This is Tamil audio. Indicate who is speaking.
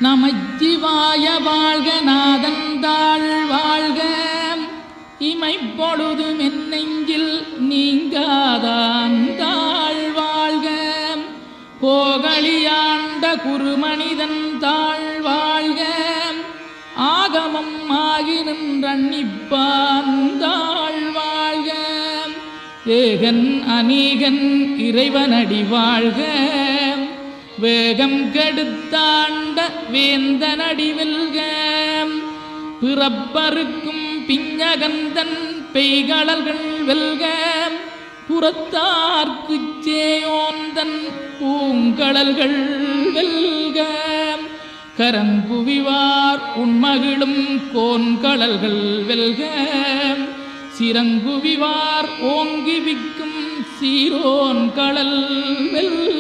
Speaker 1: நமச்சிவாய வாழ்க நாதந்தாள் வாழ்க இமைப்பொழுதும் என் நெஞ்சில் நீங்காதான் தாழ் வாழ்க கோகலியாண்ட குருமனிதன் தாழ் வாழ்க ஆகமம் ஆகி நின்றன்னிப்பான் தாழ் வாழ்க ஏகன் அநீகன் இறைவனடி வாழ்க வேகம் கெடுத்தாண்ட வேந்தனடி வெல்க பிறப்பருக்கும் பிஞகந்தன் பெய்களர்கள் வெல்க புறத்தார்க்குச் சேயோந்தன் பூங்கடல்கள் வெல்க கரங்குவிவார் உண்மகிழும் கோன்கடல்கள் வெல்க சிறங்குவிவார் ஓங்கி விக்கும் சீரோன் கடல் வெல்க.